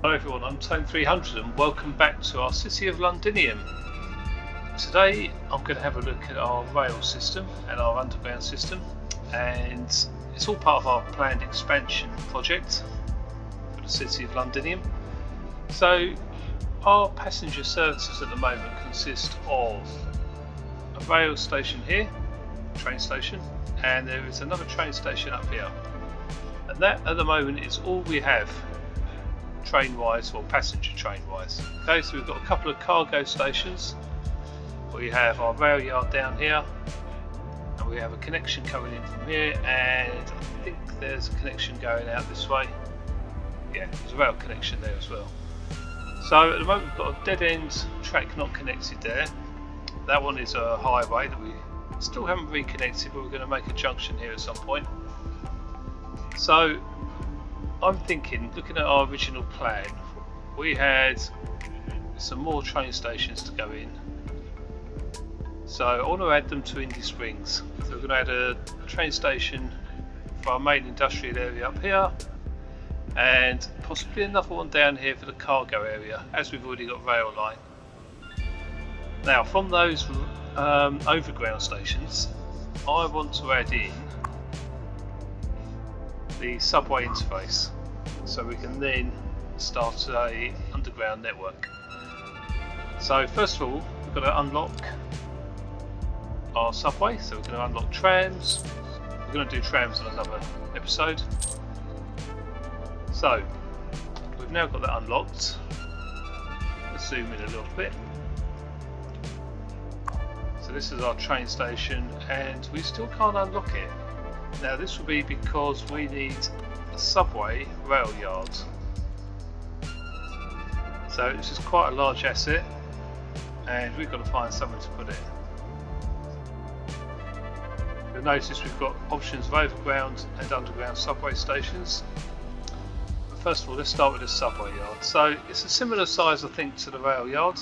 Hello everyone, I'm Tone 300 and welcome back to our City of Londinium. Today I'm going to have a look at our rail system and our underground system, and it's all part of our planned expansion project for the City of Londinium. So our passenger services at the moment consist of a rail station here, train station, and there is another train station up here, and that at the moment is all we have train wise or passenger train wise. Okay, so we've got a couple of cargo stations. We have our rail yard down here, and we have a connection coming in from here, and I think there's a connection going out this way. Yeah, there's a rail connection there as well. So at the moment we've got a dead end track not connected there. That one is a highway that we still haven't reconnected, but we're going to make a junction here at some point. So I'm thinking, looking at our original plan, we had some more train stations to go in. So I want to add them to Indy Springs. So we're going to add a train station for our main industrial area up here, and possibly another one down here for the cargo area, as we've already got rail line. Now from those overground stations, I want to add in the subway interface, so we can then start a underground network. So first of all, we've got to unlock our subway, so we're going to unlock trams. We're going to do trams on another episode. So we've now got that unlocked. Let's zoom in a little bit. So this is our train station, and we still can't unlock it. Now this will be because we need a subway rail yard. So this is quite a large asset, and we've got to find somewhere to put it. You'll notice we've got options of overground and underground subway stations. But first of all, let's start with the subway yard. So it's a similar size, I think, to the rail yard.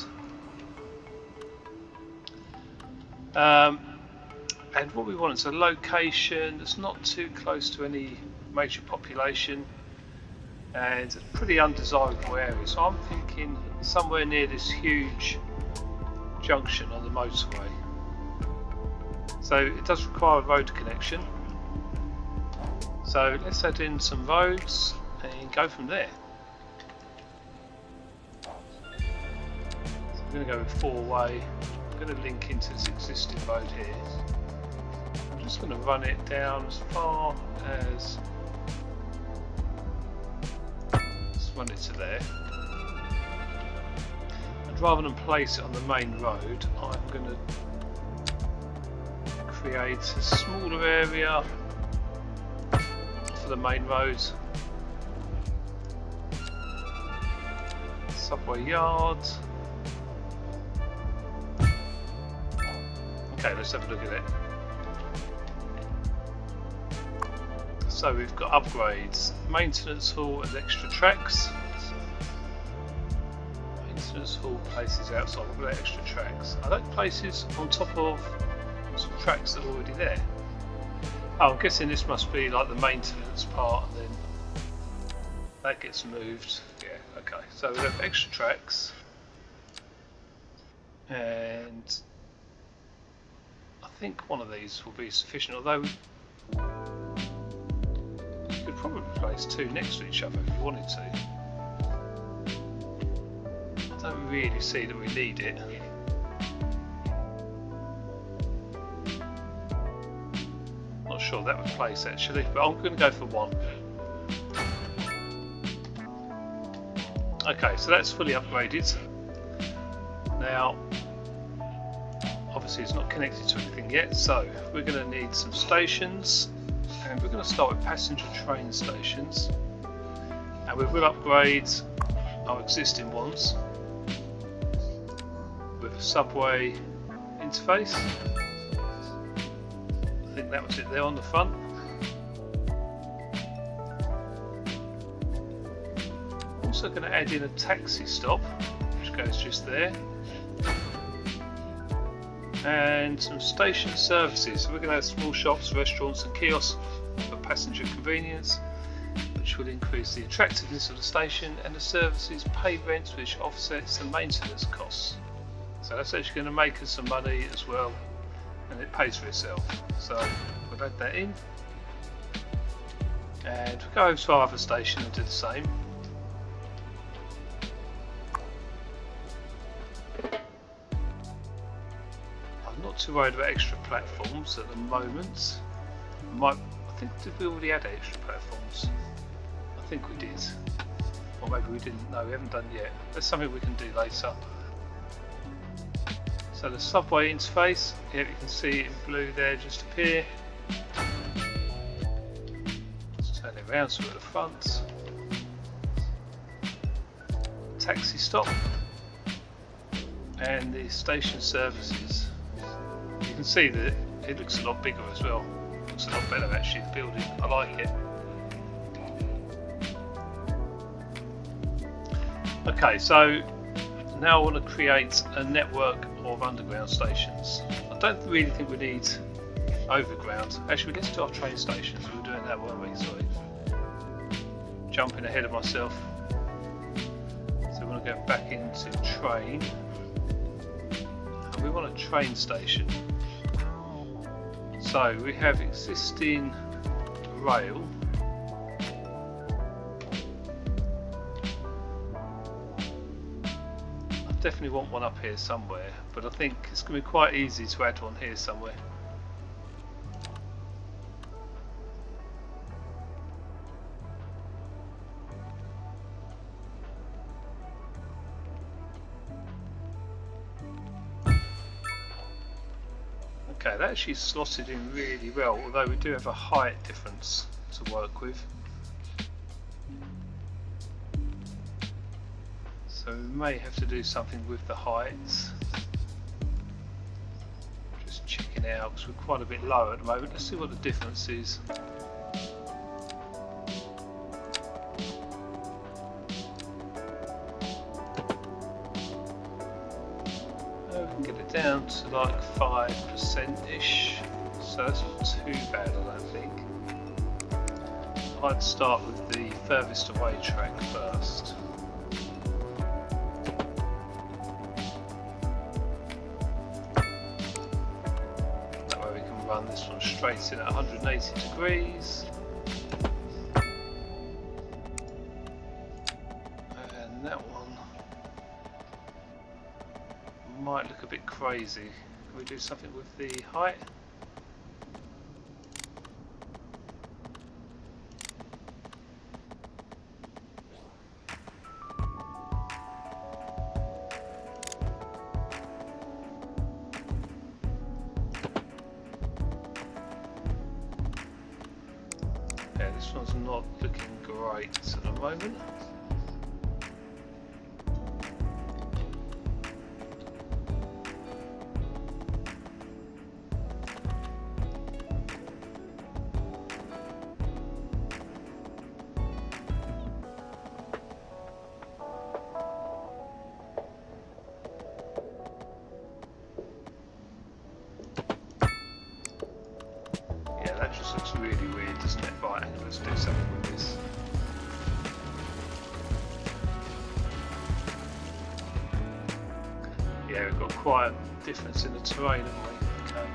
And what we want is a location that's not too close to any major population and a pretty undesirable area. So I'm thinking somewhere near this huge junction on the motorway. So it does require a road connection. So let's add in some roads and go from there. So I'm going to go with 4-way. I'm going to link into this existing road here. I'm just going to run it down as far as, let's run it to there, and rather than place it on the main road, I'm going to create a smaller area for the main road. Subway yard. Okay, let's have a look at it. So we've got upgrades, maintenance hall and extra tracks. Maintenance hall places outside, we've got extra tracks. Are those places on top of some tracks that are already there? Oh, I'm guessing this must be like the maintenance part, and then that gets moved. Yeah, okay. So we have extra tracks, and I think one of these will be sufficient, although you could probably place two next to each other if you wanted to. I don't really see that we need it. Not sure that would place actually, but I'm going to go for one. Okay, so that's fully upgraded. Now obviously it's not connected to anything yet, so we're going to need some stations, and we're going to start with passenger train stations, and we will upgrade our existing ones with a subway interface. I think that was it there on the front. Also going to add in a taxi stop, which goes just there, and some station services. So we're going to have small shops, restaurants and kiosks for passenger convenience, but which will increase the attractiveness of the station, and the services pay rent, which offsets the maintenance costs. So that's actually going to make us some money as well, and it pays for itself. So we'll add that in, and we'll go over to our other station and do the same. I'm not too worried about extra platforms at the moment. I think, did we already add extra platforms? I think we did. Or maybe we didn't. No, we haven't done yet. That's something we can do later. So the subway interface, here you can see it in blue there just appear. Let's turn it around so we're at the front. Taxi stop. And the station services. You can see that it looks a lot bigger as well. It looks a lot better actually, the building. I like it. Okay, so now I want to create a network of underground stations. I don't really think we need overground. Actually, let's do our train stations. We were doing that, weren't we? Sorry. Jumping ahead of myself. So we want to go back into train. And we want a train station. So we have existing rail. Definitely want one up here somewhere, but I think it's going to be quite easy to add one here somewhere. Okay, that actually slotted in really well, although we do have a height difference to work with. So we may have to do something with the heights. Just checking out because we're quite a bit low at the moment. Let's see what the difference is. We can get it down to like 5%-ish. So that's not too bad, I don't think. I'd start with the furthest away track first. Run this one straight in at 180 degrees, and that one might look a bit crazy. Can we do something with the height? This one's not looking great at the moment. Yeah, that just looks really weird, doesn't it? Right, let's do something with this. Yeah, we've got quite a difference in the terrain, haven't we? Okay.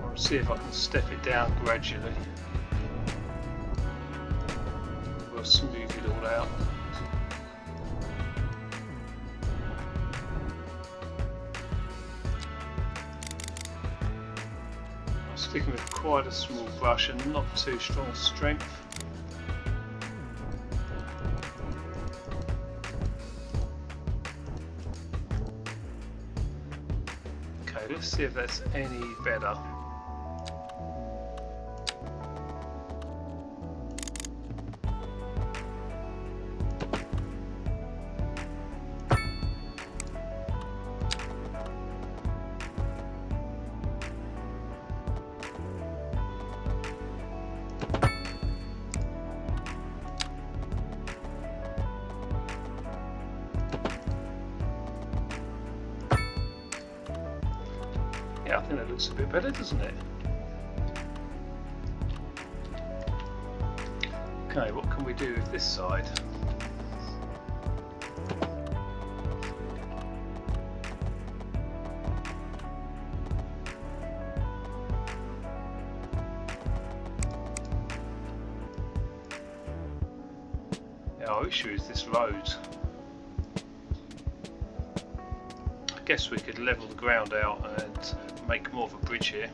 I'll see if I can step it down gradually. We'll smooth it all out. I'm sticking with quite a small brush and not too strong strength. Okay, let's see if that's any better. Yeah, I think that looks a bit better, doesn't it? Okay, what can we do with this side? Our issue is this road. I guess we could level the ground out and make more of a bridge here.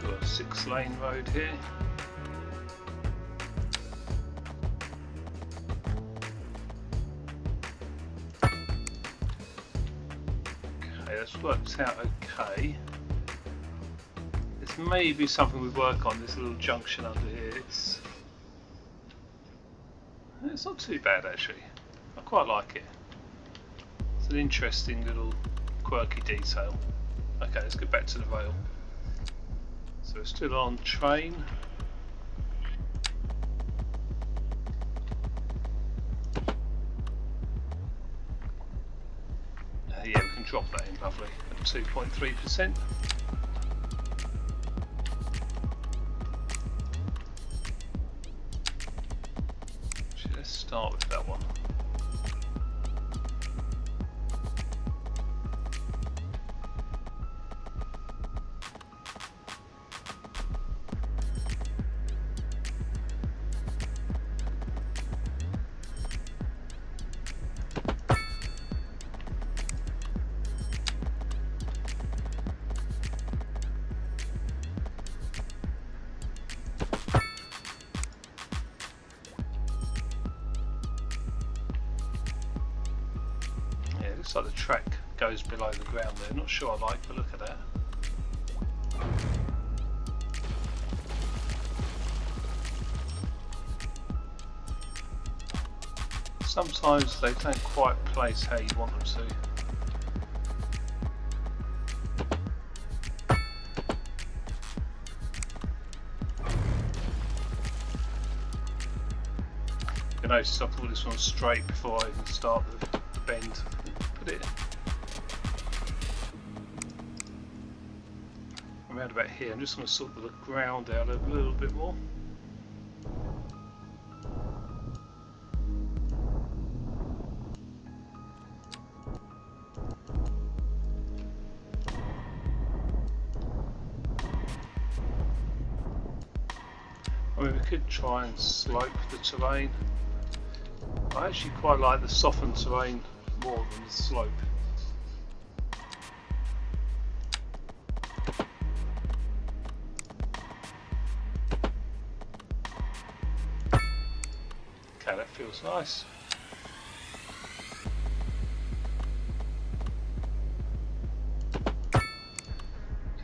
Got a 6-lane road here. Okay, that's worked out okay. This may be something we work on, this little junction under here. It's not too bad actually. I quite like it. It's an interesting little quirky detail. Okay, let's get back to the rail. So we're still on train. Yeah, we can drop that in lovely at 2.3%. Let's start with that one. Looks like the track goes below the ground there. Not sure I like the look of that. Sometimes they don't quite place how you want them to. You notice I put this one straight before I even start the bend. Put it around about here. I'm just going to sort the ground out a little bit more. I mean, we could try and slope the terrain. I actually quite like the softened terrain more than the slope. Okay, that feels nice.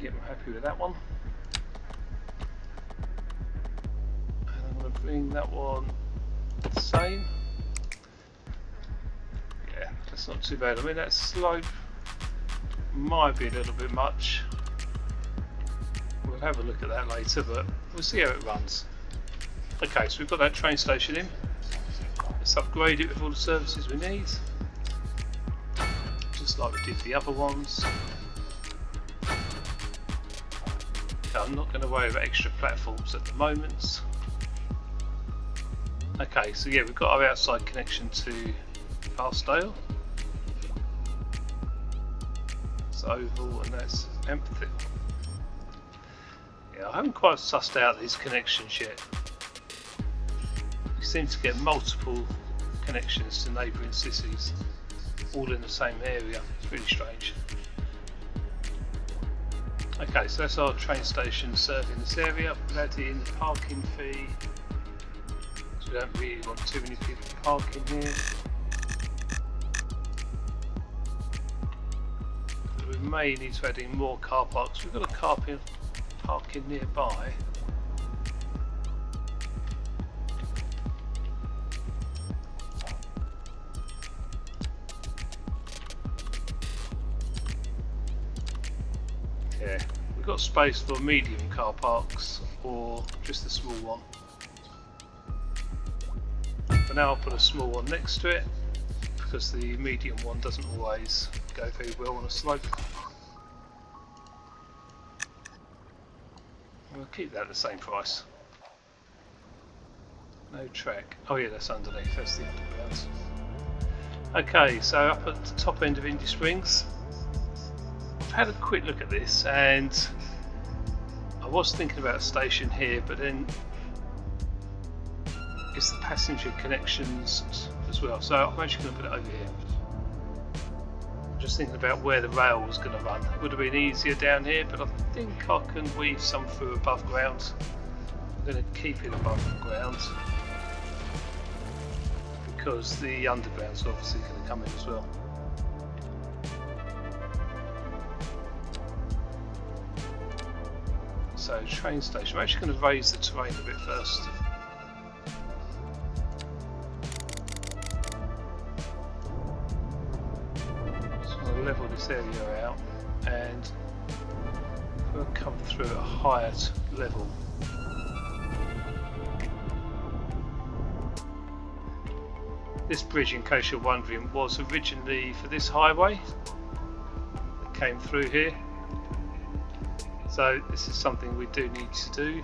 Yep, I'm happy with that one. And I'm going to bring that one the same. Yeah, that's not too bad. I mean, that slope might be a little bit much. We'll have a look at that later, but we'll see how it runs. Okay, so we've got that train station in. Let's upgrade it with all the services we need, just like we did the other ones. Okay, I'm not going to worry about extra platforms at the moment. Okay, so yeah, we've got our outside connection to Barstale. It's oval and that's empty. Yeah, I haven't quite sussed out these connections yet. We seem to get multiple connections to neighbouring cities. all in the same area. It's really strange. Okay, so that's our train station serving this area. We'll add in the parking fee, so we don't really want too many people parking here. We may need to add in more car parks. We've got a car parking nearby. Yeah, we've got space for medium car parks or just a small one. For now I'll put a small one next to it because the medium one doesn't always go very well on a slope. We'll keep that at the same price. No track. Oh yeah, that's underneath, that's the underground. Okay, so up at the top end of Indy Springs, I've had a quick look at this and I was thinking about a station here, but then it's the passenger connections as well, so I'm actually going to put it over here. Just thinking about where the rail was going to run. It would have been easier down here, but I think I can weave some through above ground. I'm going to keep it above ground because the underground's obviously going to come in as well. So train station, I'm actually going to raise the terrain a bit first. Level this area out and we'll come through at a higher level. This bridge, in case you're wondering, was originally for this highway that came through here, so this is something we do need to do.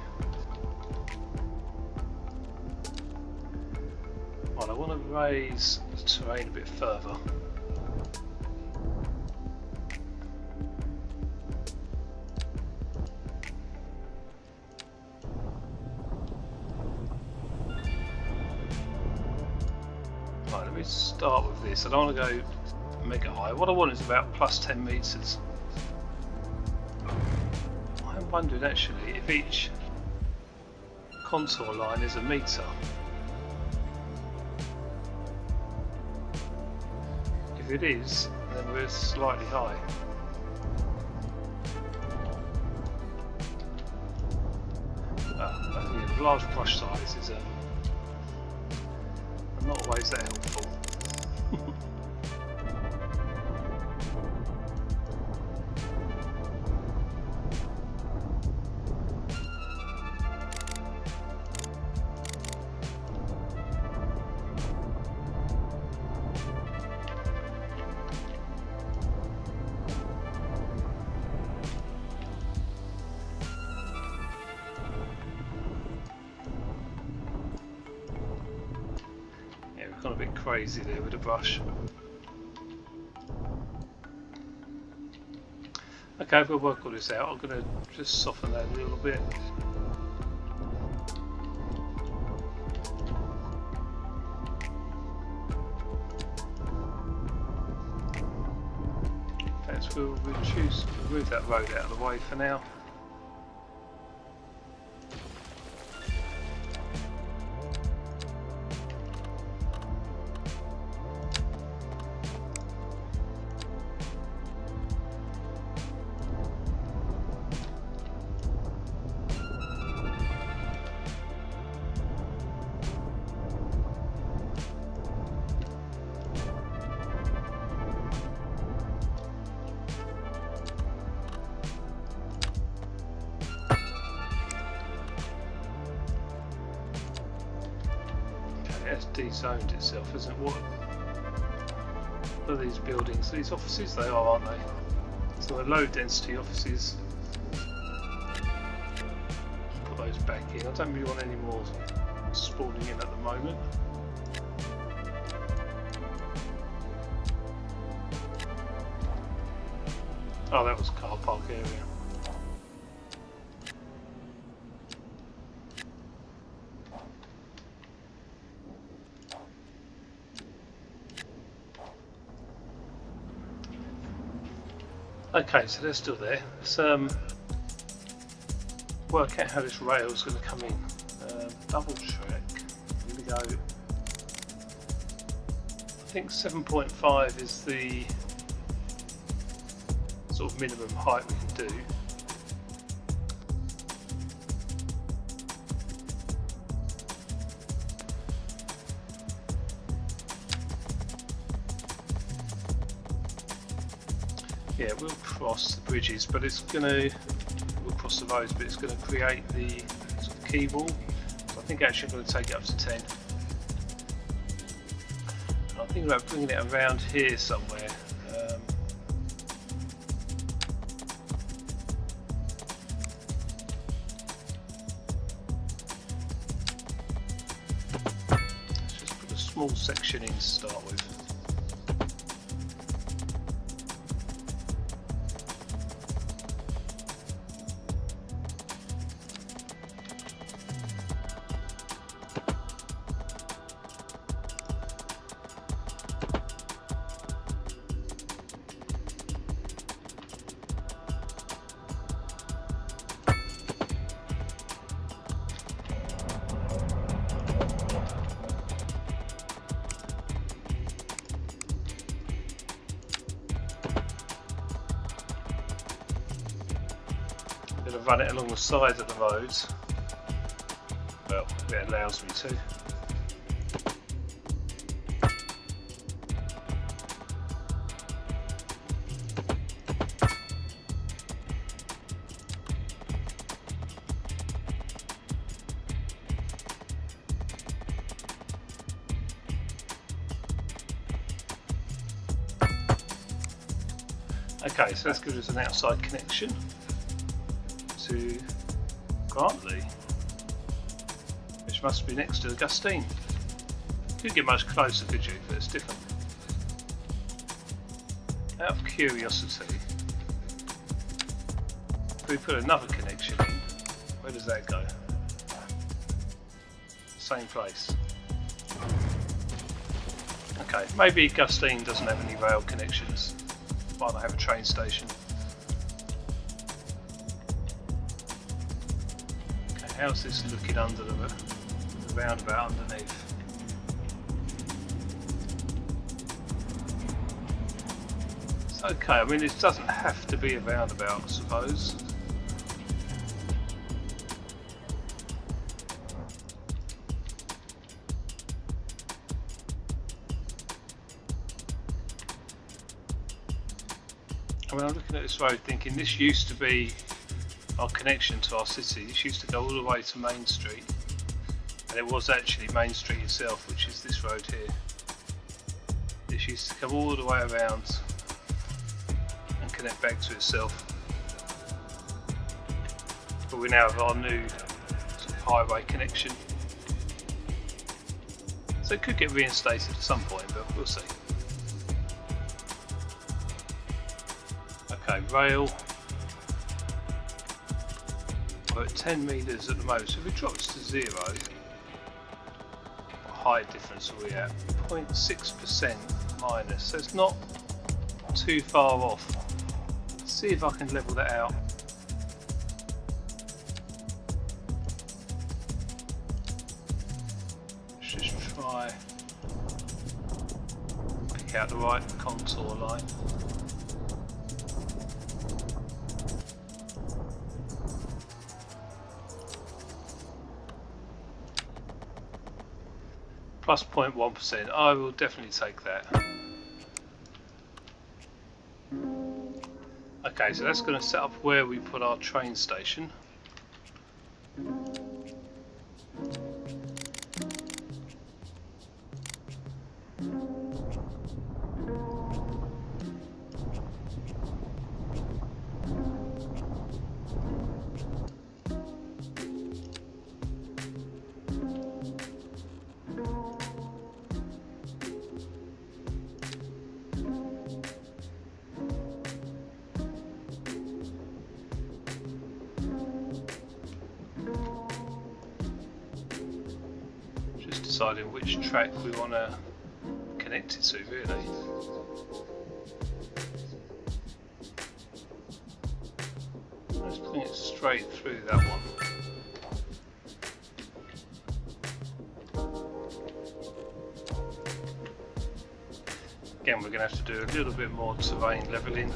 Well, I want to raise the terrain a bit further. Start with this. I don't want to go mega high. What I want is about plus 10 meters. I'm wondering actually if each contour line is a meter. If it is, then we're slightly high. I think a large brush size is not always that helpful. Gone a bit crazy there with the brush. Okay, we'll work all this out. I'm going to just soften that a little bit. In fact, we'll move that road out of the way for now. It's de-zoned itself, isn't it? What are these buildings? These offices? They are, aren't they? So they're low density offices. Put those back in. I don't really want any more spawning in at the moment. Oh, that was car park area. Okay, so they're still there. Let's work out how this rail is going to come in. Double track. I'm going to go. I think 7.5 is the sort of minimum height we can do. Yeah, we'll cross the bridges, but it's going to, we'll cross the roads, but it's going to create the sort of key wall. So I think actually I'm going to take it up to 10. And I'm thinking about bringing it around here somewhere. Let's just put a small section in to start with. Going to run it along the sides of the roads. Well, if it allows me to. Okay, so that's gives us an outside connection to Grantley, which must be next to Augustine. Couldn't get much closer, could you? But it's different. Out of curiosity, if we put another connection in, where does that go? Same place. Okay, maybe Augustine doesn't have any rail connections. Might not have a train station. Okay, how's this looking under the roundabout underneath? It's okay, I mean it doesn't have to be a roundabout, I suppose. I mean, I'm looking at this road thinking this used to be our connection to our city. This used to go all the way to Main Street, and it was actually Main Street itself, which is this road here. This used to come all the way around and connect back to itself. But we now have our new sort of highway connection. So it could get reinstated at some point, but we'll see. Okay, rail. We're at 10 metres at the moment, so if we drop it to 0, what height difference are we at? 0.6% minus, so it's not too far off. Let's see if I can level that out. Let's just try pick out the right contour line. Plus 0.1%, I will definitely take that. Okay, so that's going to set up where we put our train station. Deciding which track we want to connect it to, really. Let's bring it straight through that one. Again, we're going to have to do a little bit more terrain levelling.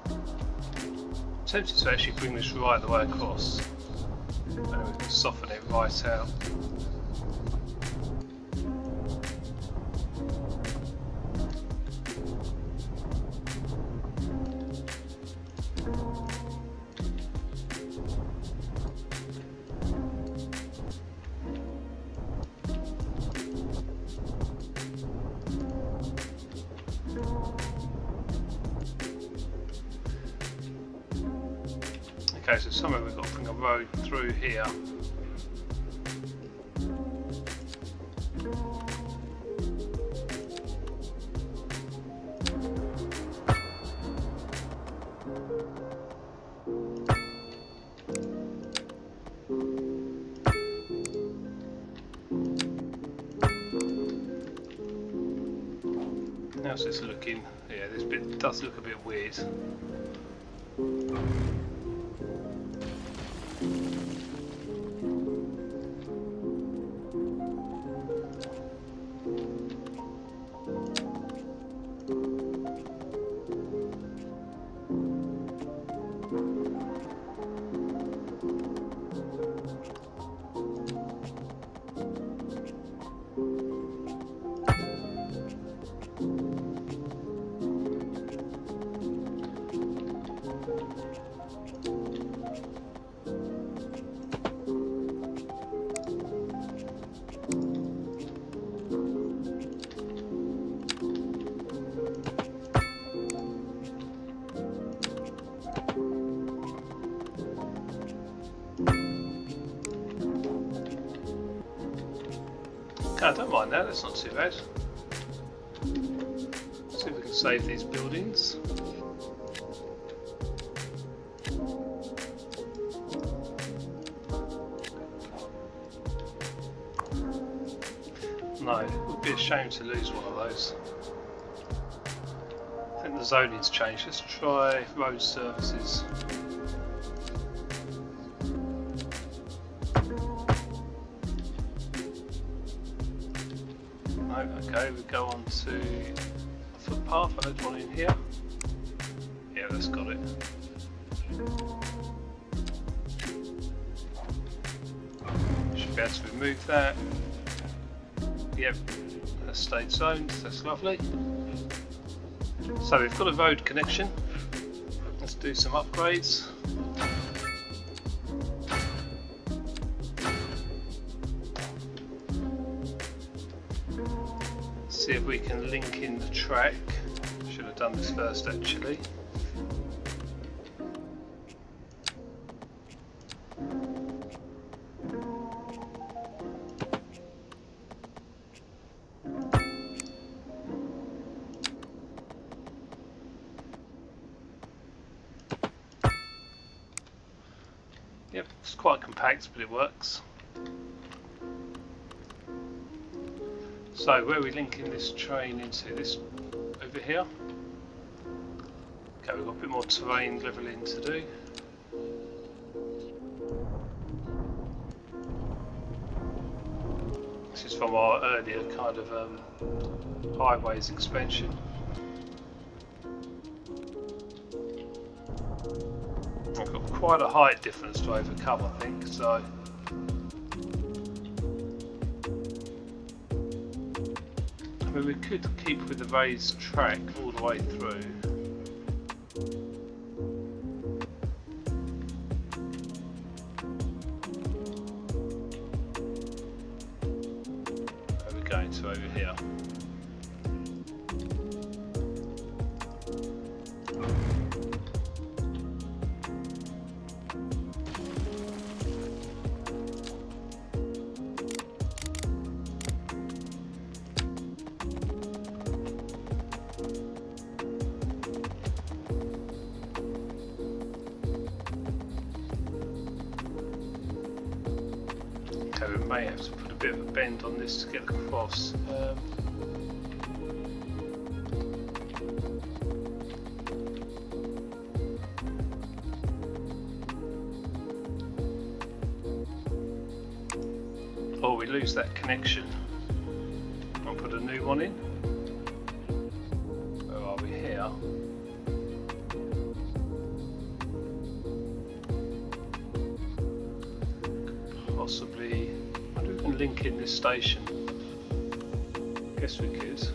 I'm tempted to actually bring this right the way across, and then we can soften it right out. Okay, so somewhere we've got to bring a road through here. How's this looking? Yeah, this bit does look a bit weird. I don't mind that, that's not too bad. See if we can save these buildings. No, it would be a shame to lose one of those. I think the zoning's changed. Let's try road services. Okay, we go on to a footpath. I had one in here. Yeah, that's got it. Should be able to remove that. Yep, that's stayed zoned. That's lovely. So we've got a road connection. Let's do some upgrades. See if we can link in the track. Should have done this first actually. Yep, it's quite compact but it works. So where are we linking this train into? This over here? Okay, we've got a bit more terrain levelling to do. This is from our earlier kind of highways expansion. We've got quite a height difference to overcome, I think, so I mean, we could keep with the raised track all the way through. Where we're going to over here. Okay, we may have to put a bit of a bend on this to get across. or we lose that connection. I'll put a new one in. Where are we here? Possibly, I wonder if we can link in this station. Guess we could.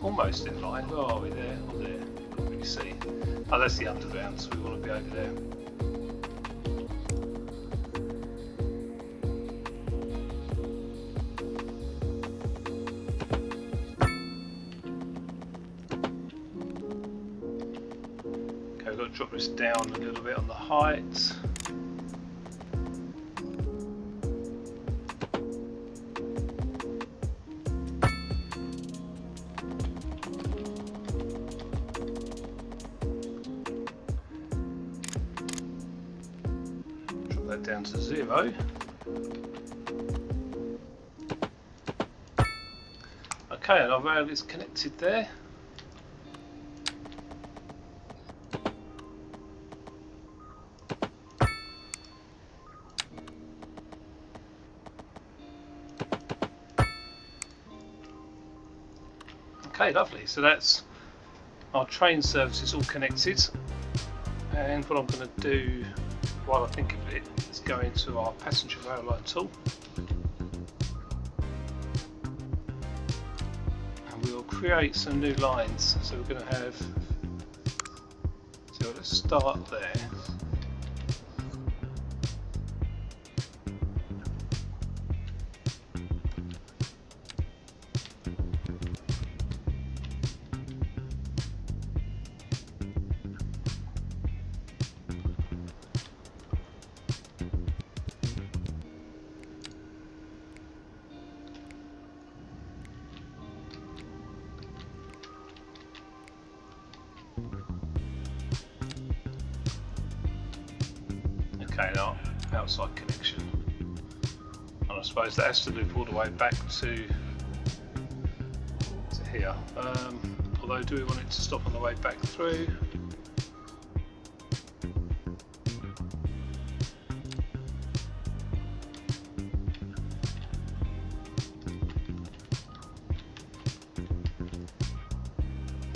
Almost in line. Where are we there? Oh, there. Can't really see. Oh, that's the underground, so we want to be over there. Okay, we've got to drop this down a little bit on the height. Down to 0. Okay, and our rail is connected there. Okay, lovely. So that's our train services all connected. And what I'm going to do while I think of it is go into our passenger rail line tool, and we'll create some new lines. So we're going to have, so let's start there. Okay, now outside connection, and I suppose that has to loop all the way back to here. Although, do we want it to stop on the way back through?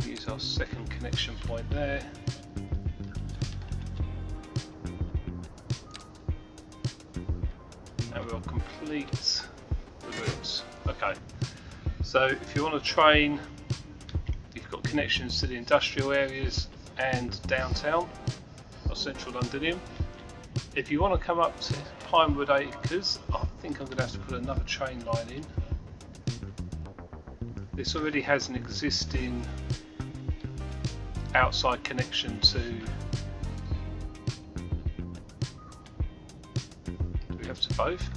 Use our second connection point there. We'll complete the routes. Okay, so if you want to train, you've got connections to the industrial areas and downtown or central Londinium. If you want to come up to Pinewood Acres, I think I'm going to have to put another train line in. This already has an existing outside connection to, do we have to both?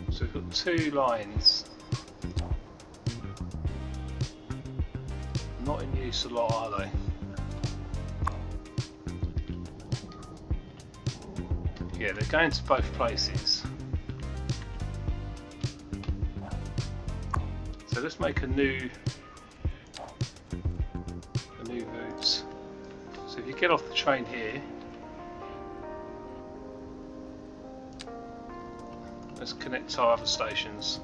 So we've got two lines, not in use a lot, are they? Yeah, they're going to both places. So let's make a new get off the train here, let's connect to our other stations.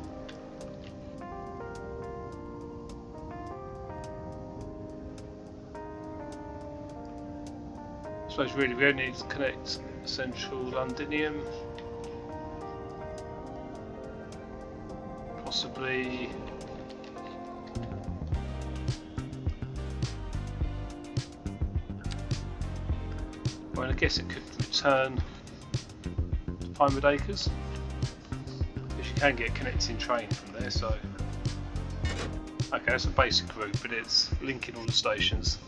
I suppose really we only need to connect Central Londinium, possibly well, I guess it could return to Pinewood Acres, because you can get a connecting train from there. So okay, that's a basic route, but it's linking all the stations.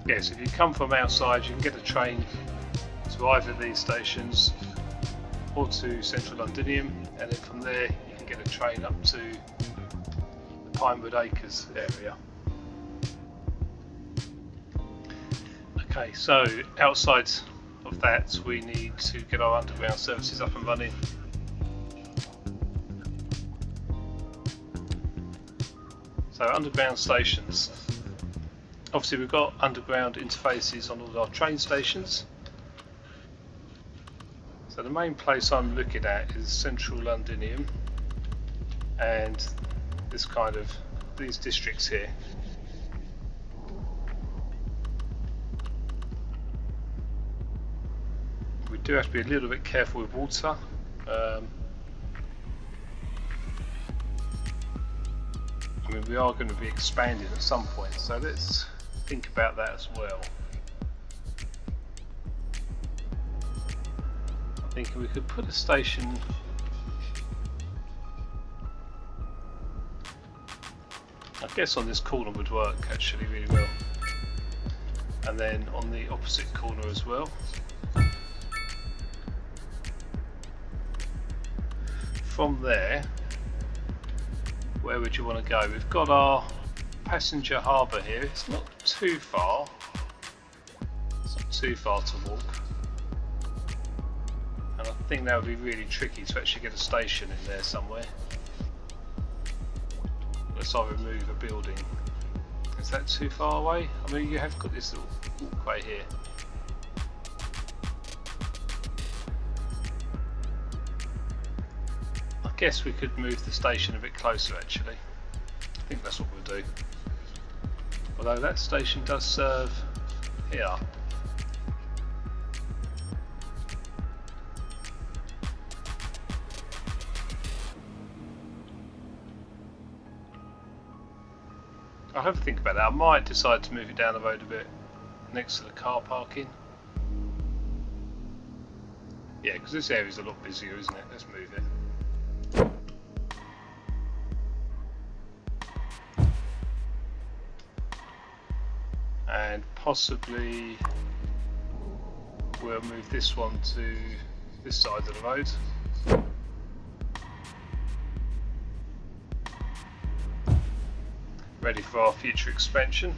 Yes, if you come from outside, you can get a train to either of these stations or to Central Londinium, and then from there you can get a train up to the Pinewood Acres area. Okay, so outside of that we need to get our underground services up and running. So underground stations. Obviously we've got underground interfaces on all our train stations. So the main place I'm looking at is Central Londinium and these districts here. We do have to be a little bit careful with water. I mean, we are going to be expanding at some point, so let's think about that as well. I'm thinking we could put a station I guess on this corner would work actually really well, and then on the opposite corner as well. From there, where would you want to go? We've got our passenger harbour here. It's not too far. It's not too far to walk. And I think that would be really tricky to actually get a station in there somewhere. Unless I remove a building. Is that too far away? I mean, you have got this little walkway here. I guess we could move the station a bit closer actually. I think that's what we'll do. Although that station does serve here. I'll have to think about that. I might decide to move it down the road a bit next to the car parking. Yeah, because this area is a lot busier, isn't it? Let's move it. And possibly we'll move this one to this side of the road. Ready for our future expansion.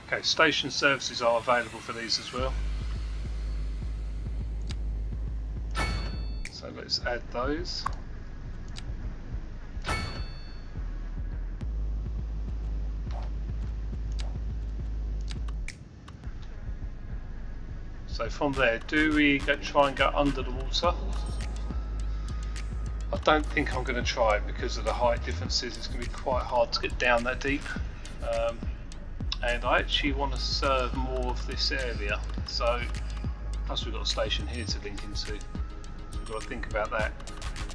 Okay, station services are available for these as well. So let's add those. So from there, do we try and go under the water? I don't think I'm going to try it because of the height differences. It's going to be quite hard to get down that deep. And I actually want to serve more of this area. So, plus we've got a station here to link into. So we've got to think about that.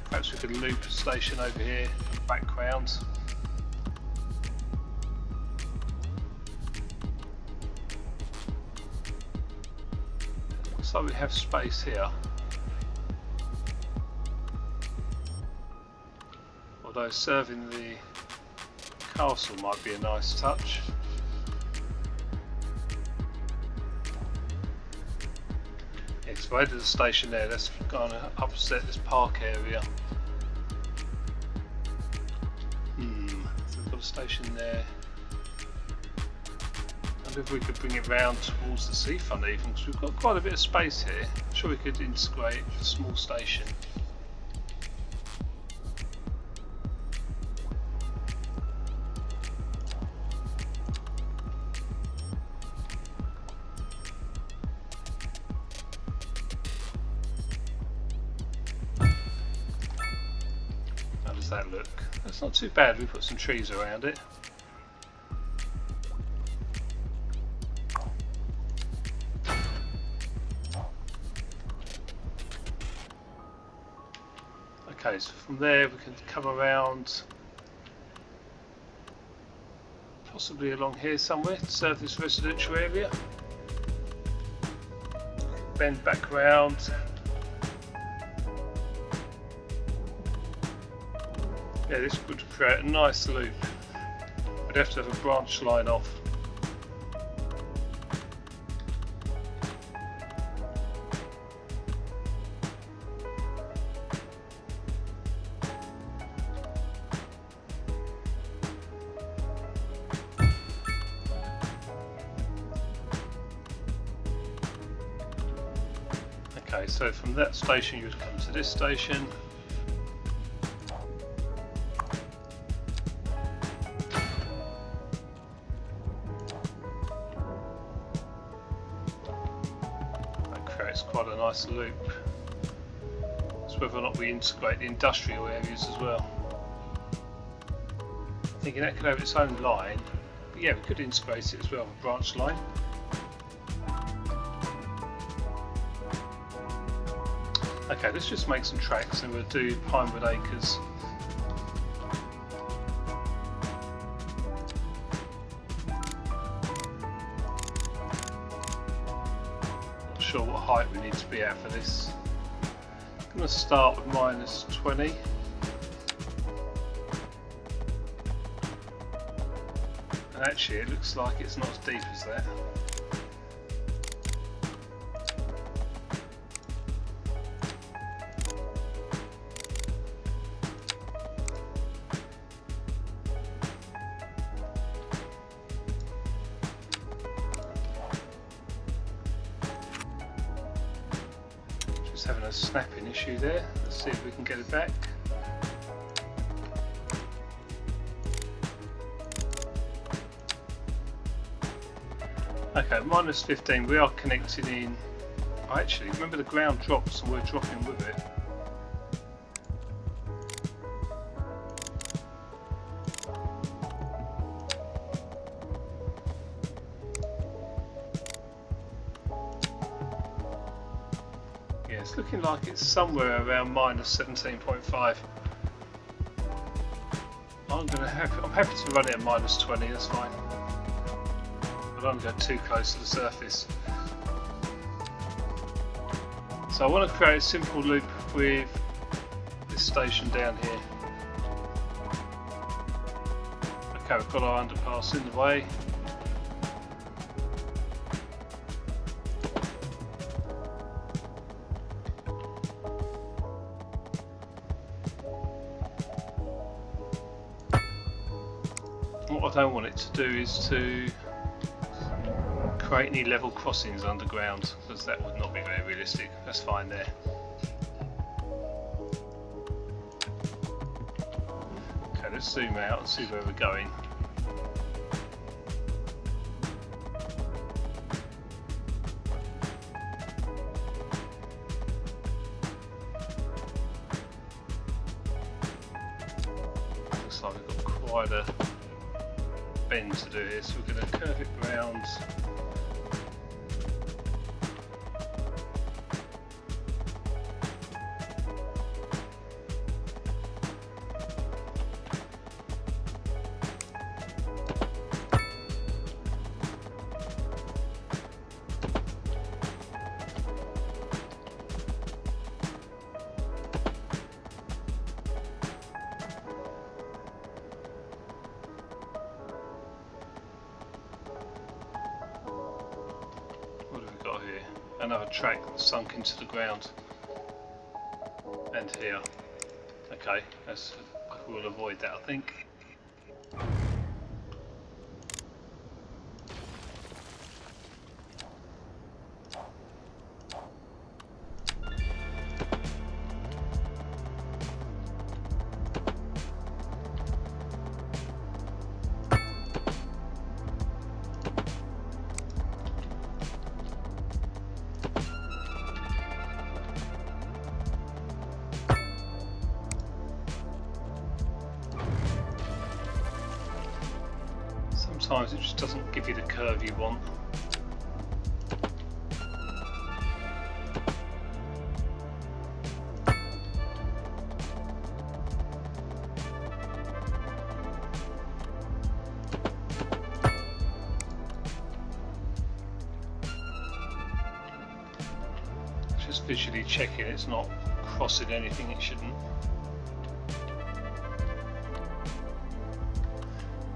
Perhaps we could loop a station over here, background. Looks like we have space here. Although serving the castle might be a nice touch. Yes, if I added the station there, that's going to upset this park area. So we've got a station there. And wonder if we could bring it round towards the seafront even, because we've got quite a bit of space here. I'm sure we could integrate a small station. How does that look? That's not too bad. We put some trees around it. Okay, so from there we can come around, possibly along here somewhere to serve this residential area. Bend back round. Yeah, this would create a nice loop. We'd have to have a branch line off. Okay, so from that station you would come to this station. That creates quite a nice loop. It's whether or not we integrate the industrial areas as well. Thinking that could have its own line, but yeah, we could integrate it as well, a branch line. Okay, let's just make some tracks and we'll do Pinewood Acres. Not sure what height we need to be at for this. I'm going to start with -20. And actually it looks like it's not as deep as that. Having a snapping issue there. Let's see if we can get it back. Okay, -15, we are connected in. Oh, actually, remember the ground drops and we're dropping with it. It's looking like it's somewhere around -17.5. I'm happy to run it at -20, that's fine. I don't want to go too close to the surface. So I want to create a simple loop with this station down here. Okay, we've got our underpass in the way. What I don't want it to do is to create any level crossings underground, because that would not be very realistic. That's fine there. Okay, let's zoom out and see where we're going. Looks like we've got quite a bend to do here, so we're going to curve it round. Here, another track that's sunk into the ground, and here. Okay, we'll avoid that, I think. sometimes it just doesn't give you the curve you want. Just visually checking it's not crossing anything it shouldn't.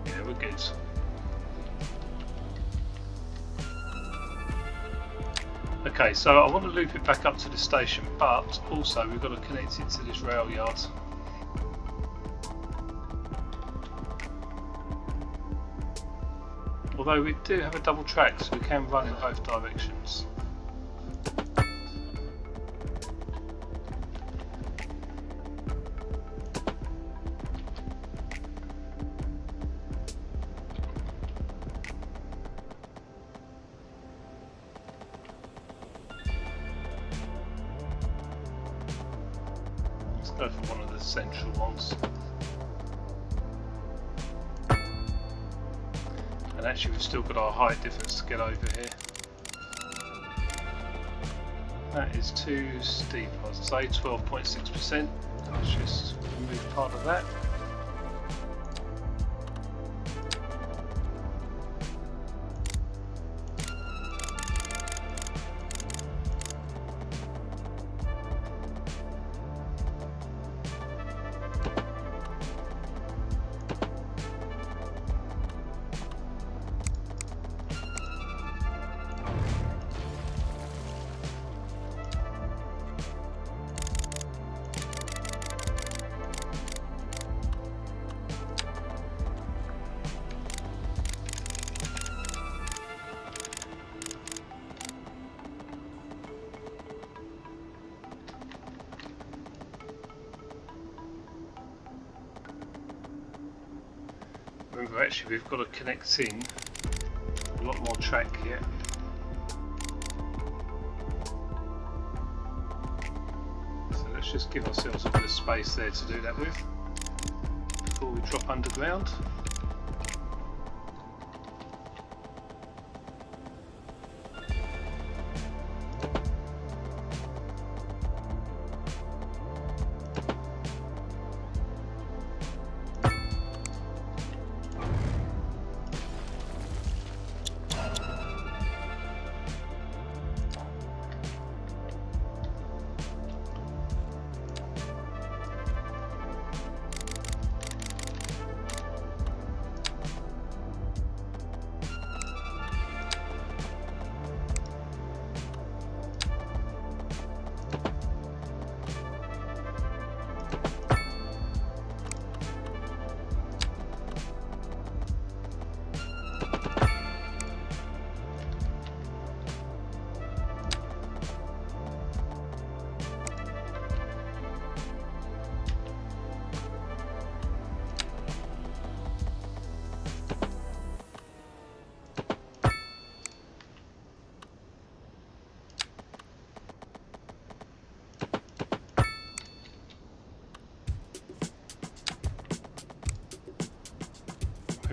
Yeah, we're good. Okay, so I want to loop it back up to the station, but also we've got to connect it to this rail yard. Although we do have a double track, so we can run in both directions. Go for one of the central ones. And actually we've still got our height difference to get over here. That is too steep, I'd say, 12.6%. Let's just remove part of that. Remember, actually we've got to connect in a lot more track here. So let's just give ourselves a bit of space there to do that with before we drop underground.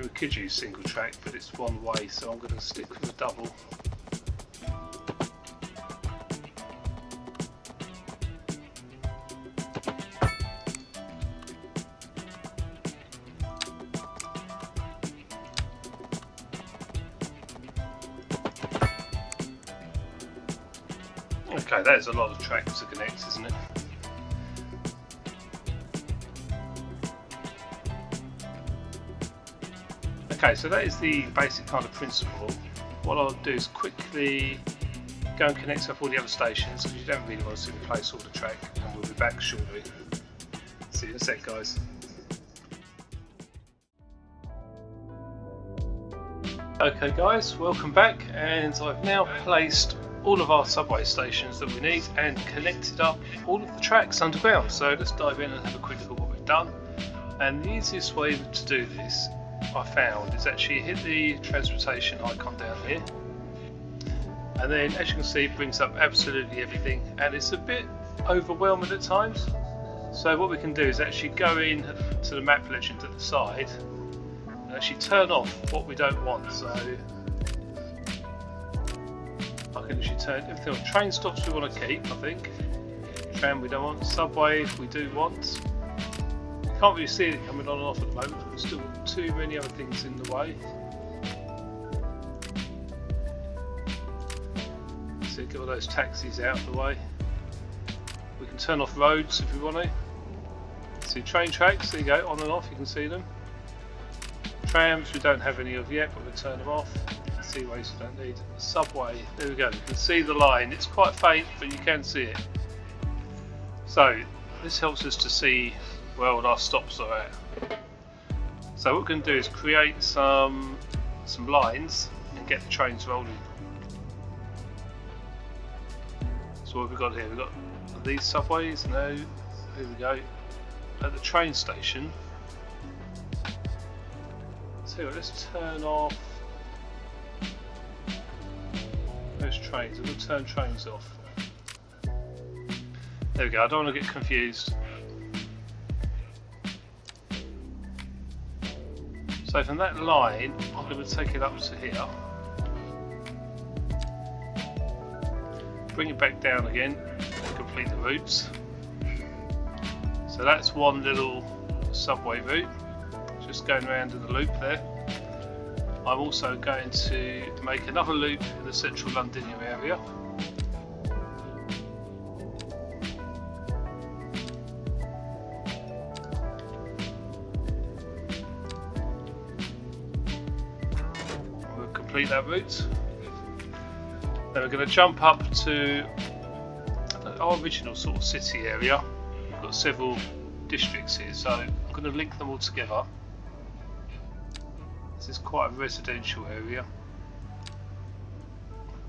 We could use single track, but it's one way, so I'm going to stick with a double. Okay, that is a lot of track to connect, isn't it? Okay, so that is the basic kind of principle. What I'll do is quickly go and connect up all the other stations, because you don't really want to replace all the track, and we'll be back shortly. See you in a sec, guys. Okay guys, welcome back, and I've now placed all of our subway stations that we need and connected up all of the tracks underground. So let's dive in and have a quick look at what we've done. And the easiest way to do this, I found, is actually hit the transportation icon down here, and then as you can see it brings up absolutely everything, and it's a bit overwhelming at times. So what we can do is actually go in to the map legend at the side actually turn off what we don't want. So I can actually turn everything on. Train stops we want to keep, I think. Tram we don't want. Subway we do want. You can't really see it coming on and off at the moment. There's still too many other things in the way. So get all those taxis out of the way. We can turn off roads if we want to. See train tracks, there you go, on and off, you can see them. Trams we don't have any of yet, but we'll turn them off. Seaways we don't need. Subway, there we go, you can see the line. It's quite faint, but you can see it. So this helps us to see where all our stops are at. So what we're going to do is create some lines and get the trains rolling. So what have we got here? We've got these subways. No, here we go. At the train station. So let's turn off those trains. We'll turn trains off. There we go. I don't want to get confused. So from that line, I'm going to take it up to here. Bring it back down again and complete the routes. So that's one little subway route, just going around in the loop there. I'm also going to make another loop in the central Londinium area. We'll complete that route. Then we're going to jump up to our original sort of city area. We've got several districts here, so I'm going to link them all together. This is quite a residential area,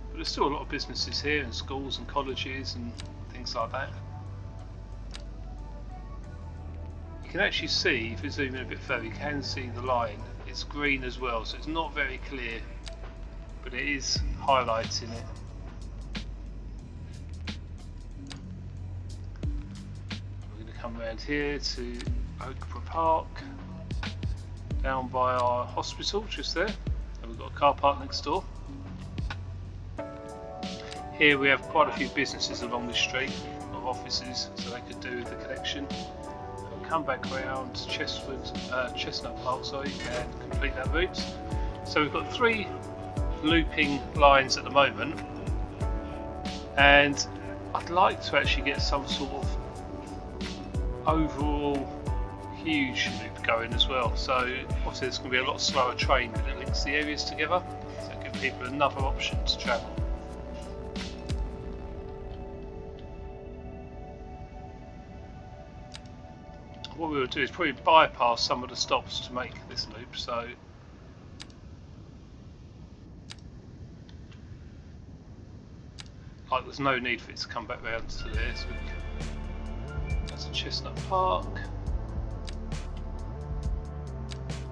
but there's still a lot of businesses here, and schools and colleges and things like that. You can actually see, if you zoom in a bit further, you can see the line. It's green as well, so it's not very clear, but it is highlighting it. Come around here to Oakborough Park, down by our hospital just there, and we've got a car park next door. Here we have quite a few businesses along this street, of offices, so they could do the connection. We'll come back around Chestnut Park, and complete that route. So we've got 3 looping lines at the moment, and I'd like to actually get some sort of overall huge loop going as well. So obviously there's going to be a lot slower train, but it links the areas together, so it gives people another option to travel. What we will do is probably bypass some of the stops to make this loop. So like there's no need for it to come back round to there. So that's a Chestnut Park.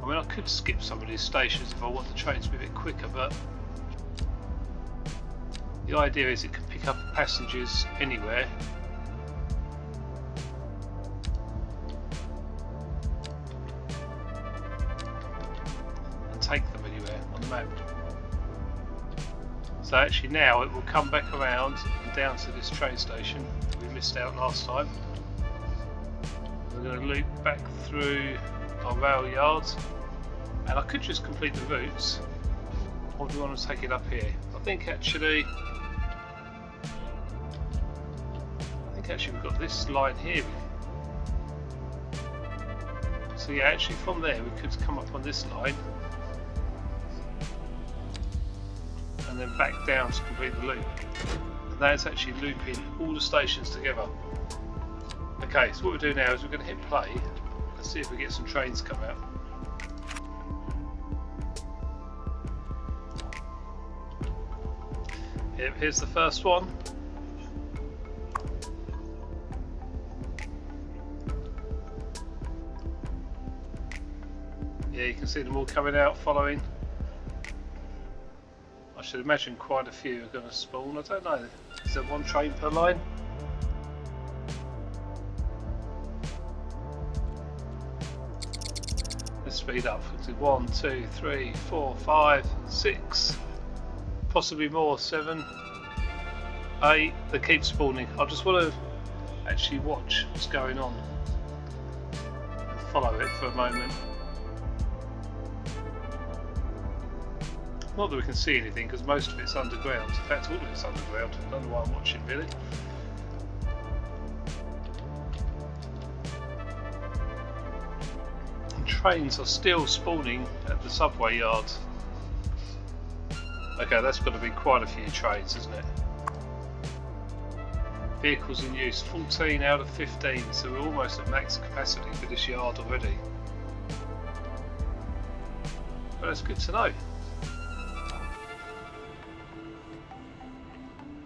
I mean, I could skip some of these stations if I want the train to be a bit quicker, but the idea is it can pick up passengers anywhere. And take them anywhere on the map. So actually now it will come back around and down to this train station that we missed out last time. We're going to loop back through our rail yards, and I could just complete the routes, or do we want to take it up here? I think actually we've got this line here. So yeah, actually from there we could come up on this line and then back down to complete the loop. And that's actually looping all the stations together. Okay, so what we'll do now is we're going to hit play and see if we get some trains come out. Here's the first one. Yeah, you can see them all coming out, following. I should imagine quite a few are going to spawn. I don't know. Is there one train per line? Let's speed up. 1, 2, 3, 4, 5, 6, possibly more, 7, 8. They keep spawning. I just want to actually watch what's going on. Follow it for a moment. Not that we can see anything because most of it's underground. In fact, all of it's underground. I don't know why I'm watching really. And trains are still spawning at the subway yard. Okay, that's got to be quite a few trains, isn't it? Vehicles in use, 14 out of 15, so we're almost at max capacity for this yard already. But that's good to know.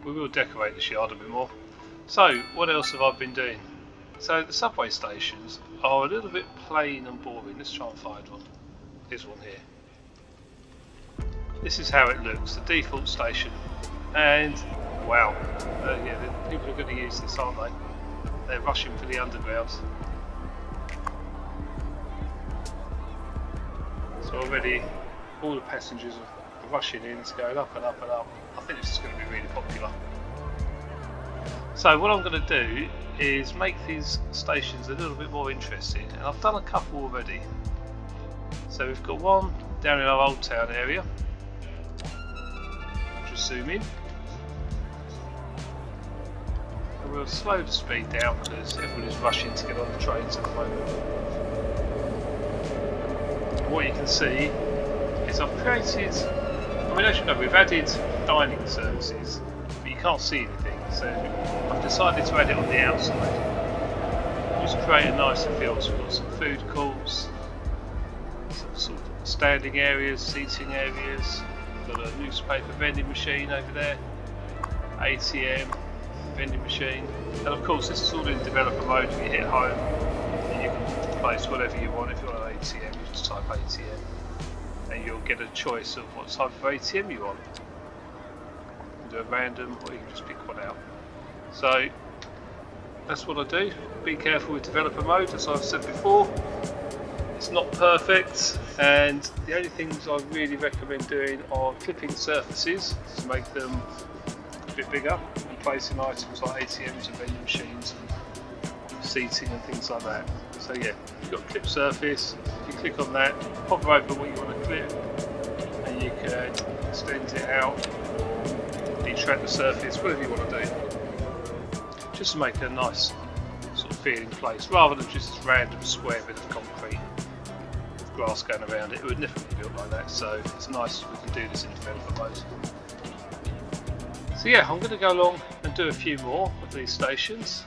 We will decorate this yard a bit more. So, what else have I been doing? So, the subway stations are a little bit plain and boring. Let's try and find one. Here's one here. This is how it looks, the default station. And wow, yeah, people are going to use this, aren't they? They're rushing for the underground. So already all the passengers are rushing in, it's going up and up and up. I think this is going to be really popular. So what I'm going to do is make these stations a little bit more interesting, and I've done a couple already. So we've got one down in our Old Town area. Just zoom in. And we'll slow the speed down because everyone is rushing to get on the trains at the moment. And what you can see is I've created, I mean, as you know, we've added dining services, but you can't see anything, so I've decided to add it on the outside. Just create a nicer feel. So we've got some food courts, some sort of standing areas, seating areas. We've got a newspaper vending machine over there, ATM, vending machine, and of course this is all in developer mode. If you hit home, and you can place whatever you want. If you want an ATM, you just type ATM, and you'll get a choice of what type of ATM you want. You can do a random, or you can just pick one out. So that's what I do. Be careful with developer mode, as I've said before. It's not perfect, and the only things I really recommend doing are clipping surfaces to make them a bit bigger, and placing items like ATMs and vending machines and seating and things like that. So yeah, you've got clip surface. If you click on that, hover over what you want to clip, and you can extend it out, detract the surface, whatever you want to do, just to make a nice sort of feeling place, rather than just this random square bit of concrete with grass going around it. It would never be built like that, so it's nice we can do this in developer mode. So yeah, I'm going to go along and do a few more of these stations.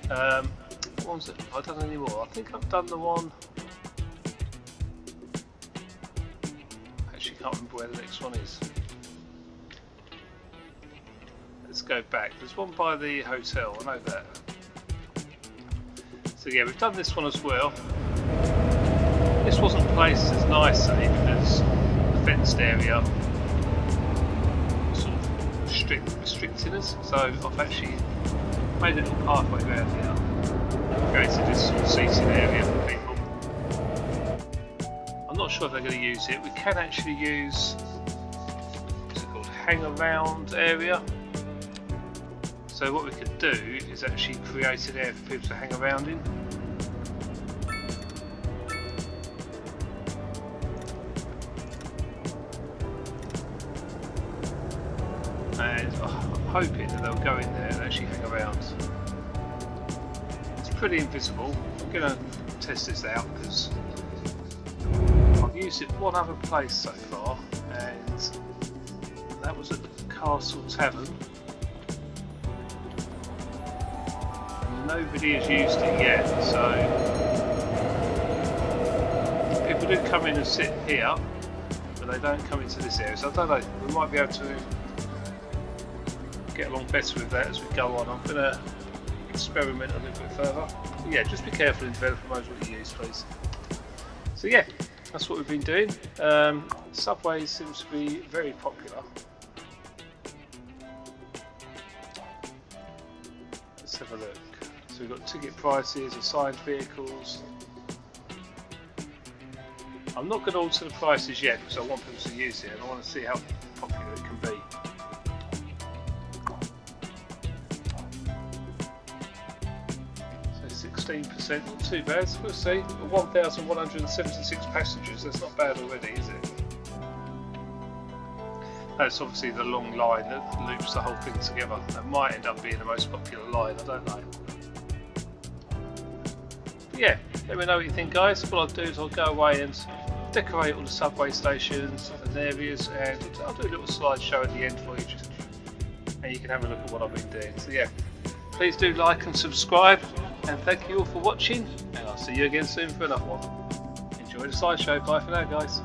What ones have I done any more? I think I've done the one. Actually, can't remember where the next one is. Let's go back. There's one by the hotel. I know that. So yeah, we've done this one as well. This wasn't placed as nicely because the fenced area sort of restricting us. So I've actually made a little pathway around here. Created this sort of seating area for people. I'm not sure if they're going to use it. We can actually use, what's it called, hang around area. So what we could do is actually create an area for people to hang around in. And I'm hoping that they'll go in there and actually hang around. Pretty invisible. I'm going to test this out because I've used it one other place so far, and that was at the Castle Tavern. And nobody has used it yet, so people do come in and sit here, but they don't come into this area. So I don't know, we might be able to get along better with that as we go on. I'm going to experiment a little bit further. But yeah, just be careful in developer mode what you use, please. So yeah, that's what we've been doing. Subway seems to be very popular. Let's have a look. So we've got ticket prices, assigned vehicles. I'm not going to alter the prices yet because I want people to use it and I want to see how popular it can be. So 16%, not too bad. We'll see. 1,176 passengers. That's not bad already, is it? That's obviously the long line that loops the whole thing together. That might end up being the most popular line. I don't know. But yeah, let me know what you think, guys. What I'll do is I'll go away and decorate all the subway stations and areas, and I'll do a little slideshow at the end for you, and you can have a look at what I've been doing. So yeah, please do like and subscribe, and thank you all for watching, and I'll see you again soon for another one. Enjoy the slideshow. Bye for now, guys.